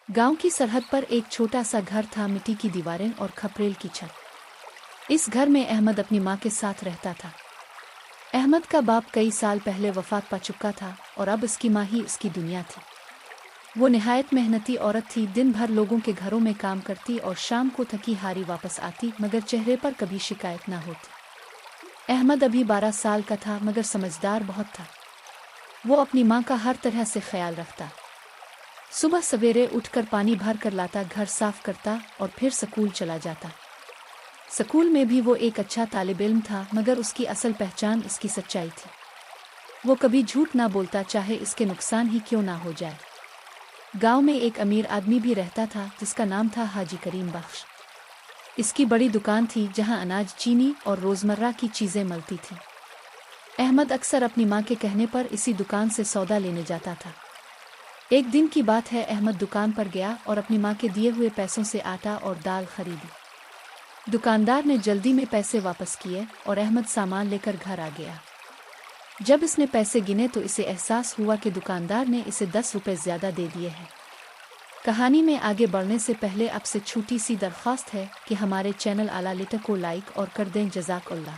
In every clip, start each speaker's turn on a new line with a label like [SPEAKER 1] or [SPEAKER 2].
[SPEAKER 1] गांव की सरहद पर एक छोटा सा घर था, मिट्टी की दीवारें और खपरेल की छत। इस घर में अहमद अपनी माँ के साथ रहता था। अहमद का बाप कई साल पहले वफात पा चुका था और अब इसकी माँ ही उसकी दुनिया थी। वो निहायत मेहनती औरत थी, दिन भर लोगों के घरों में काम करती और शाम को थकी हारी वापस आती, मगर चेहरे पर कभी शिकायत न होती। अहमद अभी 12 साल का था मगर समझदार बहुत था। वो अपनी माँ का हर तरह से ख्याल रखता। सुबह सवेरे उठकर पानी भर कर लाता, घर साफ करता और फिर स्कूल चला जाता। स्कूल में भी वो एक अच्छा तालिब इल्म था, मगर उसकी असल पहचान इसकी सच्चाई थी। वो कभी झूठ ना बोलता, चाहे इसके नुकसान ही क्यों ना हो जाए। गांव में एक अमीर आदमी भी रहता था जिसका नाम था हाजी करीम बख्श। इसकी बड़ी दुकान थी जहां अनाज, चीनी और रोजमर्रा की चीजें मिलती थीं। अहमद अक्सर अपनी माँ के कहने पर इसी दुकान से सौदा लेने जाता था। एक दिन की बात है, अहमद दुकान पर गया और अपनी माँ के दिए हुए पैसों से आटा और दाल खरीदी। दुकानदार ने जल्दी में पैसे वापस किए और अहमद सामान लेकर घर आ गया। जब इसने पैसे गिने तो इसे एहसास हुआ कि दुकानदार ने इसे 10 रुपए ज्यादा दे दिए हैं। कहानी में आगे बढ़ने से पहले आपसे छोटी सी दरख्वास्त है कि हमारे चैनल आला लिटर को लाइक और कर दें, जज़ाकल्लाह।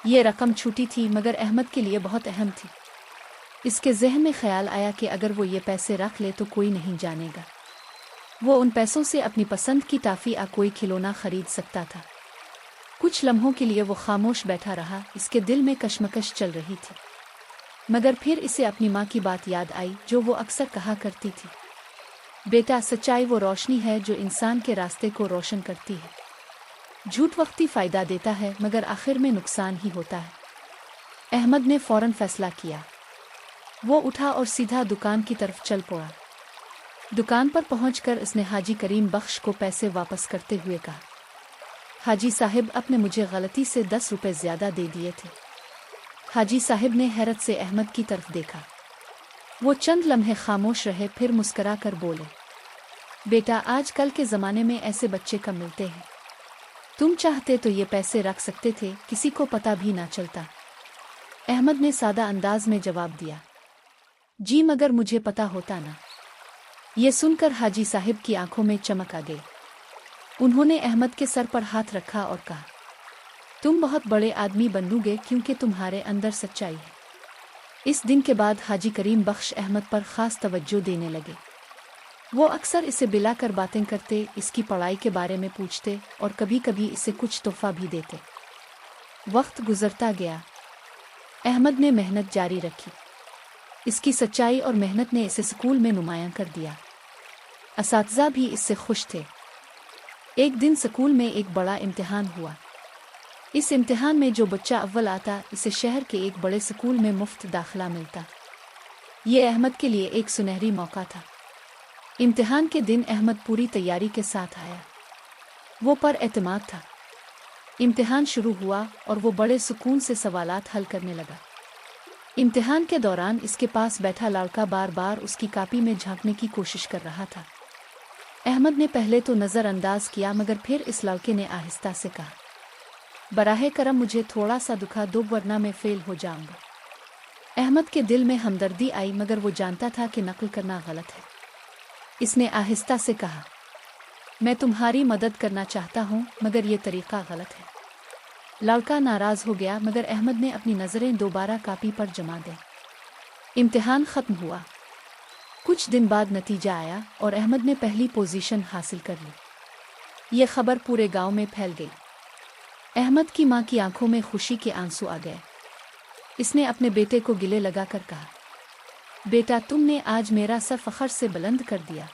[SPEAKER 1] ये रकम छोटी थी मगर अहमद के लिए बहुत अहम थी। इसके जहन में ख्याल आया कि अगर वो ये पैसे रख ले तो कोई नहीं जानेगा। वो उन पैसों से अपनी पसंद की टॉफी या कोई खिलौना खरीद सकता था। कुछ लम्हों के लिए वो खामोश बैठा रहा, इसके दिल में कश्मकश चल रही थी। मगर फिर इसे अपनी माँ की बात याद आई जो वो अक्सर कहा करती थी, बेटा, सच्चाई वो रोशनी है जो इंसान के रास्ते को रोशन करती है। झूठ वक्ती फ़ायदा देता है मगर आखिर में नुकसान ही होता है। अहमद ने फ़ौरन फैसला किया। वो उठा और सीधा दुकान की तरफ चल पड़ा। दुकान पर पहुंचकर इसने हाजी करीम बख्श को पैसे वापस करते हुए कहा, हाजी साहिब, आपने मुझे गलती से 10 रुपए ज़्यादा दे दिए थे। हाजी साहिब ने हैरत से अहमद की तरफ देखा। वो चंद लम्हे खामोश रहे, फिर मुस्करा कर बोले, बेटा, आजकल के ज़माने में ऐसे बच्चे कम मिलते हैं। तुम चाहते तो ये पैसे रख सकते थे, किसी को पता भी ना चलता। अहमद ने सादा अंदाज में जवाब दिया, जी मगर मुझे पता होता ना। ये सुनकर हाजी साहिब की आंखों में चमक आ गई। उन्होंने अहमद के सर पर हाथ रखा और कहा, तुम बहुत बड़े आदमी बनोगे क्योंकि तुम्हारे अंदर सच्चाई है। इस दिन के बाद हाजी करीम बख्श अहमद पर खास तवज्जो देने लगे। वो अक्सर इसे बिलाकर बातें करते, इसकी पढ़ाई के बारे में पूछते और कभी कभी इसे कुछ तोहफा भी देते। वक्त गुजरता गया। अहमद ने मेहनत जारी रखी। इसकी सच्चाई और मेहनत ने इसे स्कूल में नुमायां कर दिया। असातिज़ा भी इससे खुश थे। एक दिन स्कूल में एक बड़ा इम्तिहान हुआ। इस इम्तिहान में जो बच्चा अव्वल आता, इसे शहर के एक बड़े स्कूल में मुफ्त दाखिला मिलता। ये अहमद के लिए एक सुनहरी मौका था। इम्तिहान के दिन अहमद पूरी तैयारी के साथ आया। वो पर एतमाद था। इम्तिहान शुरू हुआ और वो बड़े सुकून से सवालात हल करने लगा। इम्तिहान के दौरान इसके पास बैठा लड़का बार बार उसकी कॉपी में झांकने की कोशिश कर रहा था। अहमद ने पहले तो नज़रअंदाज किया, मगर फिर इस लड़के ने आहिस्ता से कहा, बराहे करम मुझे थोड़ा सा दुखा दो वरना मैं फेल हो जाऊंगा। अहमद के दिल में हमदर्दी आई, मगर वो जानता था कि नकल करना गलत है। इसने आहिस्ता से कहा, मैं तुम्हारी मदद करना चाहता हूँ मगर ये तरीका गलत है। लड़का नाराज हो गया, मगर अहमद ने अपनी नज़रें दोबारा कॉपी पर जमा दी। इम्तिहान ख़त्म हुआ। कुछ दिन बाद नतीजा आया और अहमद ने पहली पोजीशन हासिल कर ली। ये खबर पूरे गांव में फैल गई। अहमद की माँ की आंखों में खुशी के आंसू आ गए। इसने अपने बेटे को गिले लगाकर कहा, बेटा, तुमने आज मेरा सर फख्र से बुलंद कर दिया।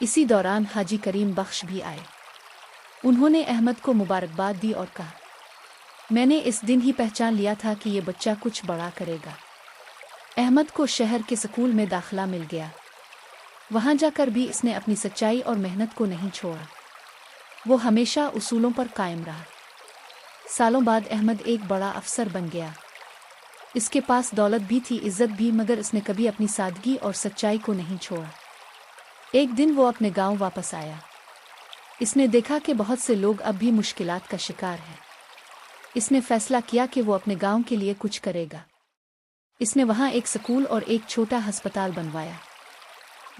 [SPEAKER 1] इसी दौरान हाजी करीम बख्श भी आए। उन्होंने अहमद को मुबारकबाद दी और कहा, मैंने इस दिन ही पहचान लिया था कि ये बच्चा कुछ बड़ा करेगा। अहमद को शहर के स्कूल में दाखिला मिल गया। वहाँ जाकर भी इसने अपनी सच्चाई और मेहनत को नहीं छोड़ा। वो हमेशा उसूलों पर कायम रहा। सालों बाद अहमद एक बड़ा अफसर बन गया। इसके पास दौलत भी थी, इज्जत भी, मगर इसने कभी अपनी सादगी और सच्चाई को नहीं छोड़ा। एक दिन वो अपने गांव वापस आया। इसने देखा कि बहुत से लोग अब भी मुश्किलात का शिकार हैं। इसने फैसला किया कि वो अपने गांव के लिए कुछ करेगा। इसने वहां एक स्कूल और एक छोटा अस्पताल बनवाया।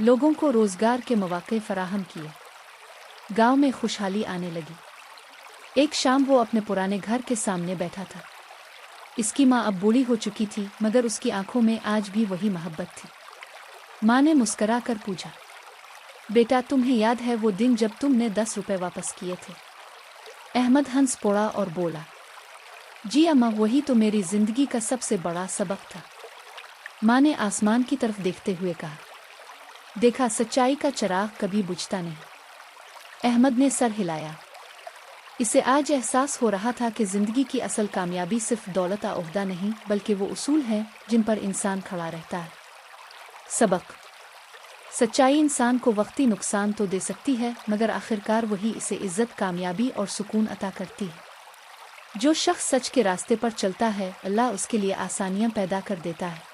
[SPEAKER 1] लोगों को रोजगार के मौके फराहम किए। गांव में खुशहाली आने लगी। एक शाम वो अपने पुराने घर के सामने बैठा था। इसकी माँ अब बूढ़ी हो चुकी थी, मगर उसकी आंखों में आज भी वही मोहब्बत थी। माँ ने मुस्करा कर पूछा, बेटा तुम्हें याद है वो दिन जब तुमने 10 रुपए वापस किए थे? अहमद हंस पड़ा और बोला, जी अम्मा, वही तो मेरी जिंदगी का सबसे बड़ा सबक था। माँ ने आसमान की तरफ देखते हुए कहा, देखा, सच्चाई का चिराग कभी बुझता नहीं। अहमद ने सर हिलाया। इसे आज एहसास हो रहा था कि जिंदगी की असल कामयाबी सिर्फ दौलत या ओहदा नहीं, बल्कि वो उसूल हैं जिन पर इंसान खड़ा रहता है। सबक: सच्चाई इंसान को वक्ती नुकसान तो दे सकती है, मगर आखिरकार वही इसे इज्जत, कामयाबी और सुकून अता करती है। जो शख्स सच के रास्ते पर चलता है, अल्लाह उसके लिए आसानियां पैदा कर देता है।